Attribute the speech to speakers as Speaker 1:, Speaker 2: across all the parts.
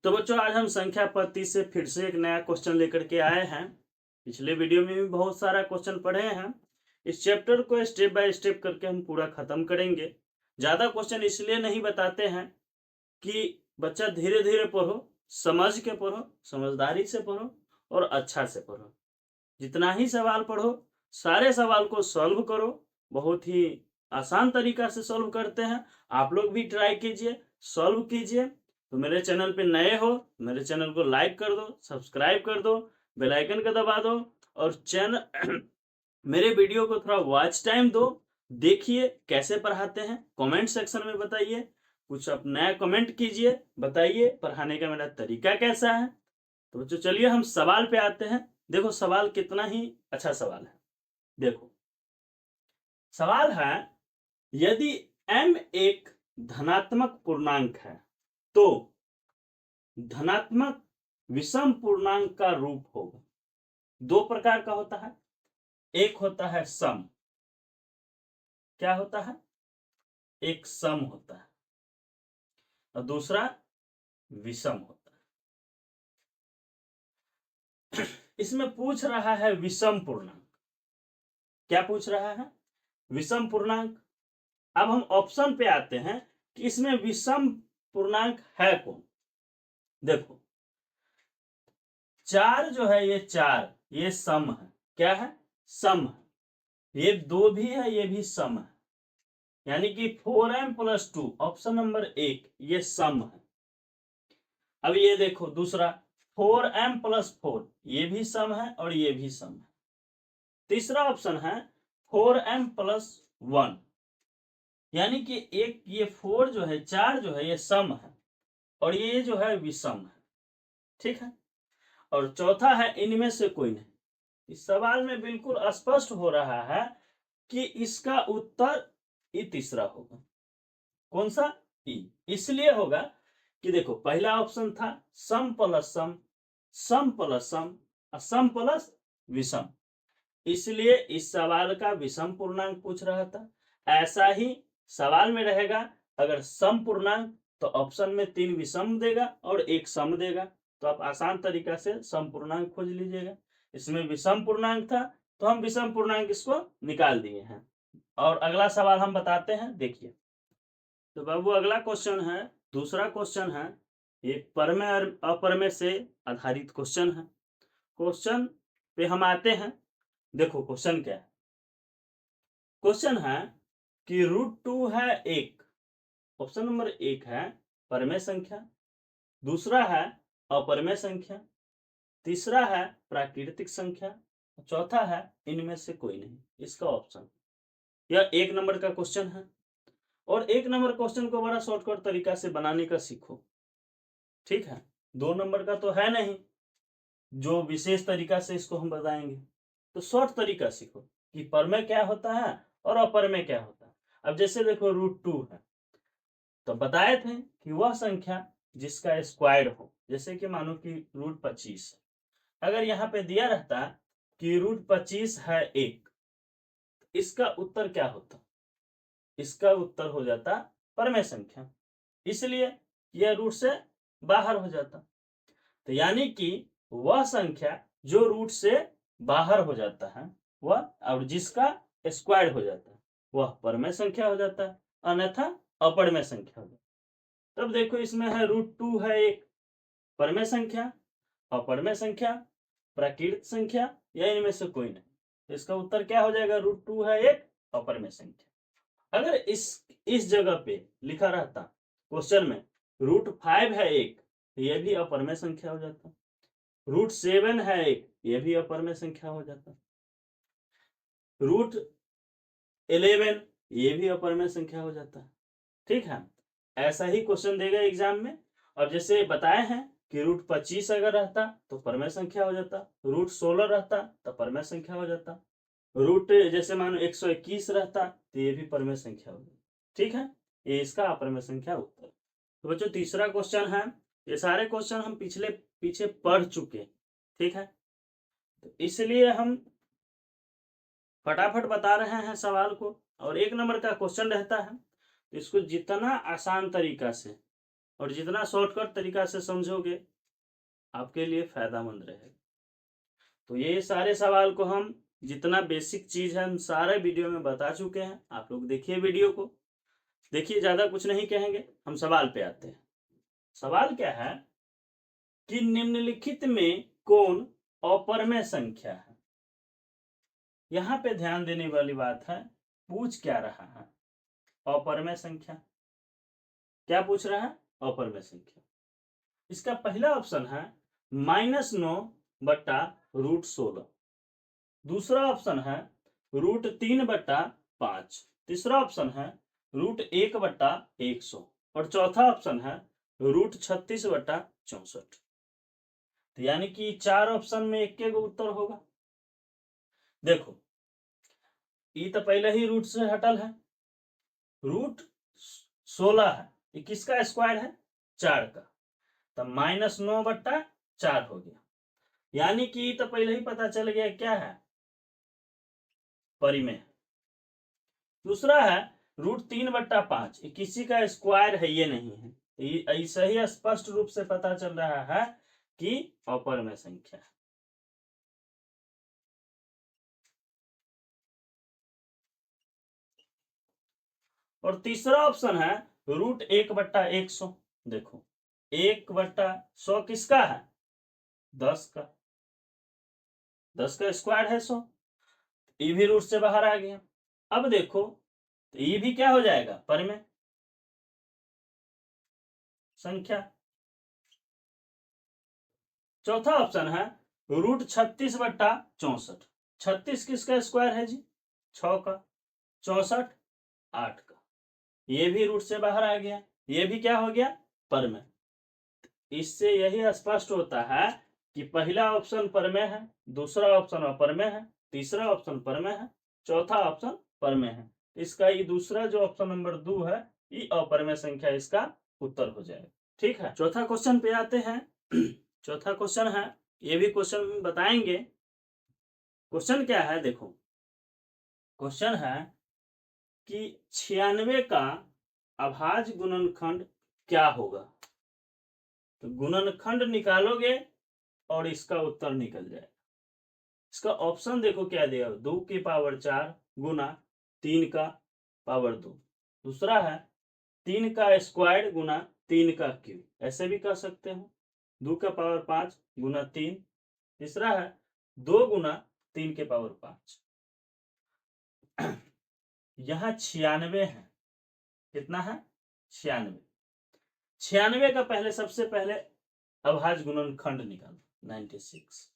Speaker 1: तो बच्चों आज हम संख्या पद्धति से फिर से एक नया क्वेश्चन लेकर के आए हैं। पिछले वीडियो में भी बहुत सारा क्वेश्चन पढ़े हैं। इस चैप्टर को स्टेप बाय स्टेप करके हम पूरा खत्म करेंगे। ज्यादा क्वेश्चन इसलिए नहीं बताते हैं कि बच्चा धीरे धीरे पढ़ो, समझ के पढ़ो, समझदारी से पढ़ो और अच्छा से पढ़ो। जितना ही सवाल पढ़ो सारे सवाल को सॉल्व करो। बहुत ही आसान तरीका से सॉल्व करते हैं। आप लोग भी ट्राई कीजिए, सॉल्व कीजिए। तो मेरे चैनल पे नए हो, मेरे चैनल को लाइक कर दो, सब्सक्राइब कर दो, बेल आइकन का दबा दो और चैनल मेरे वीडियो को थोड़ा वॉच टाइम दो। देखिए कैसे पढ़ाते हैं, कमेंट सेक्शन में बताइए। कुछ आप नया कमेंट कीजिए, बताइए पढ़ाने का मेरा तरीका कैसा है। तो बच्चों चलिए हम सवाल पे आते हैं। देखो सवाल कितना ही अच्छा सवाल है। देखो सवाल है, यदि m एक धनात्मक पूर्णांक है तो धनात्मक विषम पूर्णांक का रूप होगा। दो प्रकार का होता है, एक होता है सम। क्या होता है? एक सम होता है और दूसरा विषम होता है। इसमें पूछ रहा है विषम पूर्णांक। क्या पूछ रहा है? विषम पूर्णांक। अब हम ऑप्शन पे आते हैं कि इसमें विषम पूर्णांक है कौन। देखो 4 जो है, ये 4 ये सम है। क्या है? सम है। ये 2 भी है, ये भी सम है। यानी कि 4m + 2 ऑप्शन नंबर 1 ये सम है। अब ये देखो दूसरा 4m + 4 ये भी सम है और ये भी सम है। तीसरा ऑप्शन है 4m + 1 यानी कि एक ये 4 जो है, 4 जो है ये सम है और ये जो है विषम है। ठीक है। और चौथा है इनमें से कोई नहीं। इस सवाल में बिल्कुल स्पष्ट हो रहा है कि इसका उत्तर ई तीसरा होगा। कौन सा? ई। इसलिए होगा कि देखो पहला ऑप्शन था सम प्लस सम, सम प्लस सम और सम प्लस विषम। इसलिए इस सवाल का विषम पूर्णांक पूछ रहा था। ऐसा ही सवाल में रहेगा, अगर सम पूर्णांक तो ऑप्शन में 3 विषम देगा और 1 सम देगा। तो आप आसान तरीका से सम पूर्णांक खोज लीजिएगा। इसमें विषम पूर्णांक था तो हम विषम पूर्णांक इसको निकाल दिए हैं। और अगला सवाल हम बताते हैं, देखिए। तो बाबू अगला क्वेश्चन है, दूसरा क्वेश्चन है। ये परमेय और अपरमेय से आधारित क्वेश्चन है। क्वेश्चन पे हम आते हैं। देखो क्वेश्चन क्या है। क्वेश्चन है कि √2 है 1। ऑप्शन नंबर 1 है परमेय संख्या, दूसरा है अपरमेय संख्या, तीसरा है प्राकृतिक संख्या, चौथा है इनमें से कोई नहीं। इसका ऑप्शन, यह 1 नंबर का क्वेश्चन है। और 1 नंबर क्वेश्चन को बड़ा शॉर्टकट तरीका से बनाने का सीखो। ठीक है। 2 नंबर का तो है नहीं जो विशेष तरीका से इसको हम बताएंगे। तो शॉर्ट तरीका सीखो कि परमेय क्या होता है और अपरमेय क्या होता है। अब जैसे देखो √2 है तो बताए थे कि वह संख्या जिसका स्क्वायर हो, जैसे कि मानो कि √25। अगर यहाँ पे दिया रहता कि √25 है 1, इसका उत्तर क्या होता? इसका उत्तर हो जाता परमेय संख्या। इसलिए यह रूट से बाहर हो जाता। तो यानी कि वह संख्या जो रूट से बाहर हो जाता है वह, और जिसका स्क्वायर हो जाता है वह परमेय संख्या हो जाता है, अन्यथा अपरमेय संख्या हो जाता है। तब देखो इसमें है √2 है 1 परमेय संख्या, अपरमेय संख्या, प्राकृत संख्या या इनमें से कोई नहीं। तो इसका उत्तर क्या हो जाएगा? √2 है 1 अपरमेय संख्या। अगर इस जगह पे लिखा रहता क्वेश्चन में √5 है 1 तो यह भी अपरमेय संख्या हो जाता। √7 है 1 यह भी अपरमेय संख्या हो जाता। √11 ये भी अपरमेय संख्या हो जाता है। ठीक है। ऐसा ही क्वेश्चन देगा एग्जाम में। और जैसे बताए हैं कि √25 अगर रहता तो परमेय संख्या हो जाता, √16 रहता तो परमेय संख्या हो जाता, रूट जैसे मानो 121 रहता तो ये भी परमेय संख्या हो जाता। ठीक है। ये इसका अपरमेय संख्या उत्तर। तो बच्चों तीसरा क्वेश्चन है। ये सारे क्वेश्चन हम पीछे पढ़ चुके। ठीक है। तो इसलिए हम फटाफट बता रहे हैं सवाल को। और 1 नंबर का क्वेश्चन रहता है तो इसको जितना आसान तरीका से और जितना शॉर्टकट तरीका से समझोगे आपके लिए फायदामंद रहेगा। तो ये सारे सवाल को हम जितना बेसिक चीज है हम सारे वीडियो में बता चुके हैं। आप लोग देखिए वीडियो को, देखिए, ज्यादा कुछ नहीं कहेंगे, हम सवाल पे आते हैं। सवाल क्या है कि निम्नलिखित में कौन अपरमेय संख्या है। यहां पे ध्यान देने वाली बात है, पूछ क्या रहा है, अपरमेय संख्या। क्या पूछ रहा है? अपरमेय संख्या। इसका पहला ऑप्शन है -9/√16। दूसरा ऑप्शन है √3/5। तीसरा ऑप्शन है √1/100 और चौथा ऑप्शन है √36/64। तो यानी कि 4 ऑप्शन में एक के उत्तर होगा। देखो, ये तो पहले ही रूट से हटल है, √16 है, ये किसका स्क्वायर है? 4 का, तो -9/4 हो गया। यानी कि तो पहले ही पता चल गया क्या है, परिमेय। दूसरा है √3/5, ये किसी का स्क्वायर है, ये नहीं है। ऐसा ही स्पष्ट रूप से पता चल रहा है कि अपरमेय संख्या है। और तीसरा ऑप्शन है √1/100। देखो, 1/100 किसका है? 10 का, 10 का स्क्वायर है 100। ये भी रूट से बाहर आ गया। अब देखो, तो ये भी क्या हो जाएगा? परिमेय संख्या। चौथा ऑप्शन है √36/64। 36 किसका स्क्वायर है जी? 6 का। 64 8 का। ये भी रूट से बाहर आ गया। ये भी क्या हो गया? परिमेय। इससे यही स्पष्ट होता है कि पहला ऑप्शन परिमेय है, दूसरा ऑप्शन अपरिमेय है, तीसरा ऑप्शन परिमेय है, चौथा ऑप्शन परिमेय है। इसका ये दूसरा जो ऑप्शन नंबर 2 है, ये अपरिमेय संख्या इसका उत्तर हो जाएगा। ठीक है, चौथा क्वेश्चन पे आते हैं। चौथा क्वेश्चन है, ये भी क्वेश्चन बताएंगे। क्वेश्चन क्या है? देखो, क्वेश्चन है कि 96 का अभाज्य गुणनखंड क्या होगा। तो गुणनखंड निकालोगे और इसका उत्तर निकल जाएगा। इसका ऑप्शन देखो क्या दिया, 2 की पावर 4 गुना 3 का पावर 2। दूसरा है 3 का स्क्वायर गुना 3 का क्यूब, ऐसे भी कर सकते हो, 2 का पावर 5 गुना 3। तीसरा है 2 गुना 3 के पावर 5। यहां 96 है। कितना है? 96। 96 का पहले, सबसे पहले अभाज्य गुणनखंड निकालो, 96।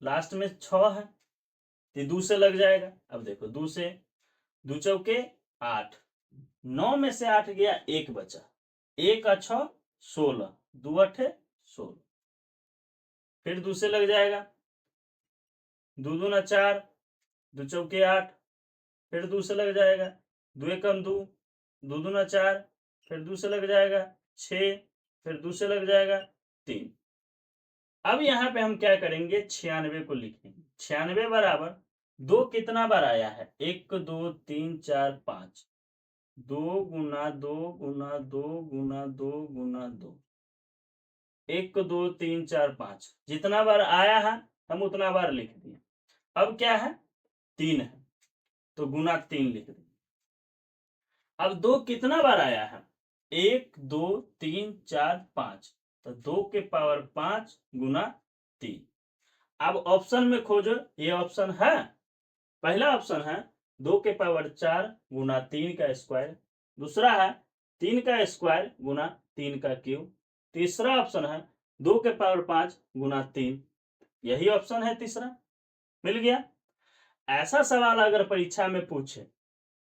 Speaker 1: लास्ट में 6 है, तो 2 से लग जाएगा। अब देखो, 2 से 2 चौके 8, 9 में से 8 गया, 1 बचा, 1 और 6 16, 2 8 16। फिर 2 से लग जाएगा, 2 दूना 4, 2 चौके 8, फिर 2 से लग जाएगा, 2 एकम 2, 2 दूना 4, फिर 2 से लग जाएगा 6, फिर 2 से लग जाएगा 3। अब यहाँ पे हम क्या करेंगे, 96 को लिखेंगे। 96 बराबर 2 कितना बार आया है? 1 2 3 4 5, 2 गुना 2 गुना 2 गुना 2 गुना 2, 1 2 3 4 5, जितना बार आया है हम उतना बार लिख दिए। अब क्या है? 3 है, तो गुना 3 लिख दिए। अब 2 कितना बार आया है? 1 2 3 4 5, तो 2 के पावर 5 गुना 3। अब ऑप्शन में खोजो, ये ऑप्शन है, पहला ऑप्शन है 2 के पावर 4 गुना 3 का स्क्वायर। दूसरा है 3 का स्क्वायर गुना 3 का क्यूब। तीसरा ऑप्शन है 2 के पावर 5 गुना 3। यही ऑप्शन है तीसरा। मिल गया। ऐसा सवाल अगर परीक्षा में पूछे,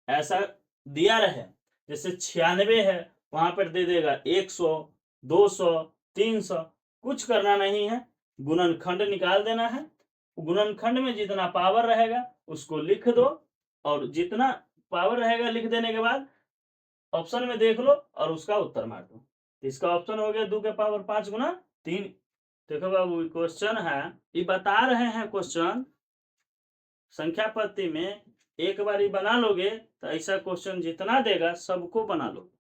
Speaker 1: ऐसा दिया रहे, जैसे 96 है, वहां पर दे देगा 100 200 300, कुछ करना नहीं है, गुणनखंड निकाल देना है। गुणनखंड में जितना पावर रहेगा उसको लिख दो, और जितना पावर रहेगा लिख देने के बाद ऑप्शन में देख लो और उसका उत्तर मार दो। इसका ऑप्शन हो गया 2 के पावर 5 गुना 3। देखो बाबू, क्वेश्चन है, ये बता रहे हैं क्वेश्चन संख्या पद्धति में एक बार ही बना लोगे तो ऐसा क्वेश्चन जितना देगा सबको बना लो।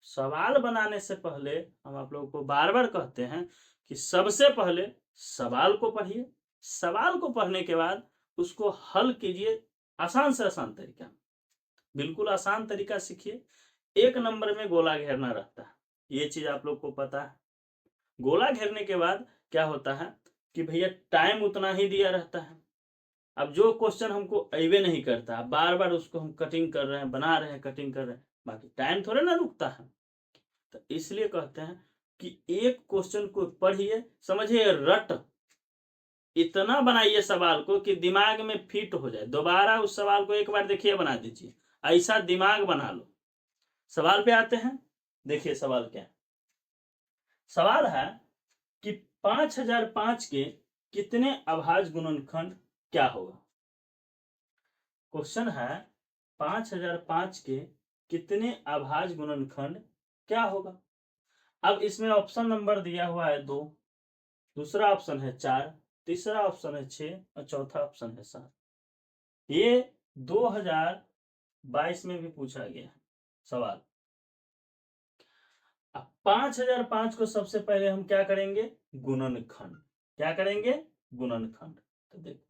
Speaker 1: सवाल बनाने से पहले हम आप लोगों को बार बार कहते हैं कि सबसे पहले सवाल को पढ़िए, सवाल को पढ़ने के बाद उसको हल कीजिए आसान से आसान तरीका, बिल्कुल आसान तरीका सीखिए। 1 नंबर में गोला घेरना रहता है, ये चीज आप लोग को पता है। गोला घेरने के बाद क्या होता है कि भैया टाइम उतना ही दिया रहता है। अब जो क्वेश्चन हमको अवे नहीं करता, बार बार उसको हम कटिंग कर रहे हैं, बना रहे हैं, कटिंग कर रहे हैं, बाकी टाइम थोड़े ना रुकता है। तो इसलिए कहते हैं कि एक क्वेश्चन को पढ़िए, समझिए, रट इतना बनाइए सवाल को कि दिमाग में फिट हो जाए। दोबारा उस सवाल को एक बार देखिए, बना दीजिए, ऐसा दिमाग बना लो। सवाल पे आते हैं, देखिए सवाल क्या है। सवाल है कि 5005 के कितने अभाज्य गुणनखंड क्या होगा। क्वेश्चन है 5005 के कितने अभाज्य गुणनखंड क्या होगा। अब इसमें ऑप्शन नंबर दिया हुआ है 2, दूसरा ऑप्शन है 4, तीसरा ऑप्शन है 6 और चौथा ऑप्शन है 7। ये 2022 में भी पूछा गया है सवाल। अब 5005 को सबसे पहले हम क्या करेंगे, गुणनखंड। क्या करेंगे, गुणनखंड। तो देखो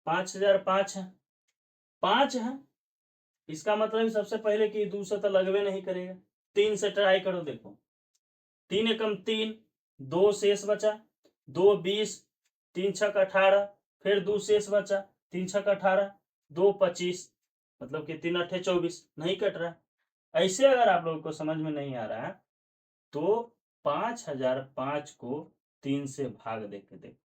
Speaker 1: 5005 है, 5 है, इसका मतलब सबसे पहले कि 2 से तो लगवे नहीं करेगा। 3 से ट्राई करो, देखो 3 एकम 3, 2 शेष बचा, 2 20, 3 छक 18, फिर 2 शेष बचा, 3 छक 18, 2 25, मतलब कि 3 अट्ठे 24, नहीं कट रहा। ऐसे अगर आप लोगों को समझ में नहीं आ रहा है तो 5005 को 3 से भाग देके देखो,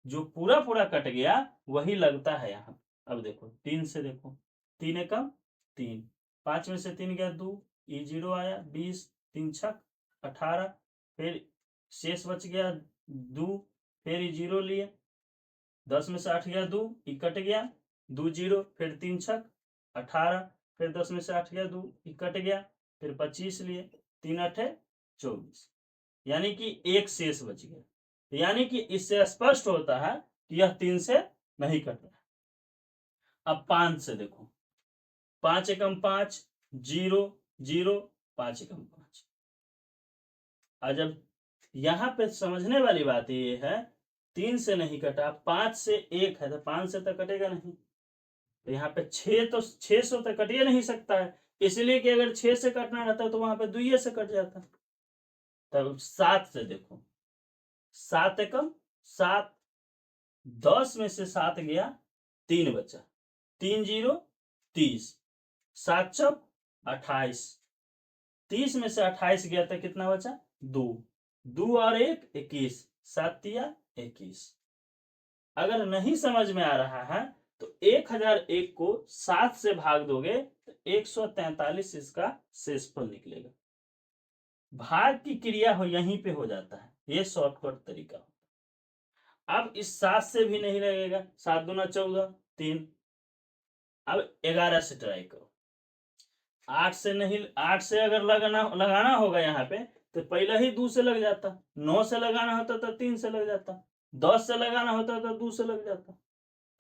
Speaker 1: जो पूरा पूरा कट गया वही लगता है यहाँ। अब देखो 3 से, देखो 3 एकम 3, 5 में से 3 गया 2, ये 0 आया, 20, 3 छक 18, फिर शेष बच गया 2, फिर ये 0 लिए, 10 में से 8 गया 2, ये कट गया 2 0, फिर 3 छक 18, फिर 10 में से 8 गया 2, ये कट गया, फिर 25 लिए, 3 अट्ठे 24, यानी कि एक शेष बच गया। यानी कि इससे स्पष्ट होता है कि यह 3 से नहीं कट रहा। अब 5 से देखो, 5 एकम 5, 0 0, 5 एकम 5। और जब यहाँ पे समझने वाली बात ये है, 3 से नहीं कटा, 5 से 1 है, तो 5 से तो कटेगा नहीं। तो यहाँ पे 6 तो 6 से तो कट नहीं सकता है, इसलिए कि अगर 6 से कटना रहता तो वहां पे 2 से कट जाता। तब 7 से देखो, 7 एकम 7, 10 में से 7 गया, 3 बचा, 3 0 30, 7 चौक 28, 30 में से 28 गया तो कितना बचा, 2, 2 और 1 21, 7 तिया 21। अगर नहीं समझ में आ रहा है तो 1001 को 7 से भाग दोगे तो 143 इसका शेषफल निकलेगा। भाग की क्रिया हो यहीं पे हो जाता है, ये शॉर्टकट तरीका। अब इस 7 से भी नहीं लगेगा, 7 दूना 14, 3। अब 11 से ट्राई करो, 8 से नहीं, 8 से अगर लगाना होगा यहाँ पे तो पहले ही 2 से लग जाता, 9 से लगाना होता तो 3 से लग जाता, 10 से लगाना होता तो 2 से लग जाता।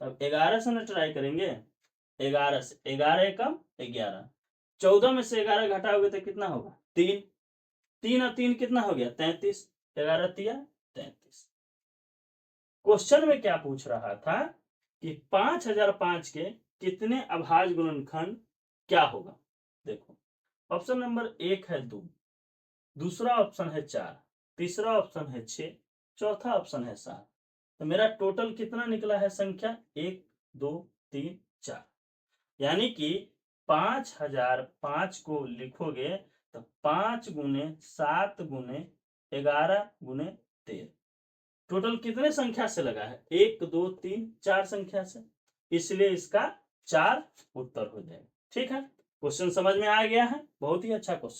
Speaker 1: तब 11 से ना ट्राई करेंगे, 11 से, 11 एकम 11, 14 में से 11 घटाओगे तो कितना होगा, 3, 3 और 3 कितना हो गया, 33, 11 तिया 33। क्वेश्चन में क्या पूछ रहा था कि 5005 के कितने अभाज्य गुणनखंड क्या होगा। देखो ऑप्शन नंबर 1 है 2, दूसरा ऑप्शन है 4, तीसरा ऑप्शन है 6, चौथा ऑप्शन है 7। तो मेरा टोटल कितना निकला है संख्या, 1 2 3 4। यानी कि 5005 को लिखोगे तो 5 गुने 7 गुने 11 गुने 13, टोटल कितने संख्या से लगा है, 1 2 3 4 संख्या से, इसलिए इसका 4 उत्तर हो जाएगा। ठीक है, क्वेश्चन समझ में आ गया है, बहुत ही अच्छा क्वेश्चन।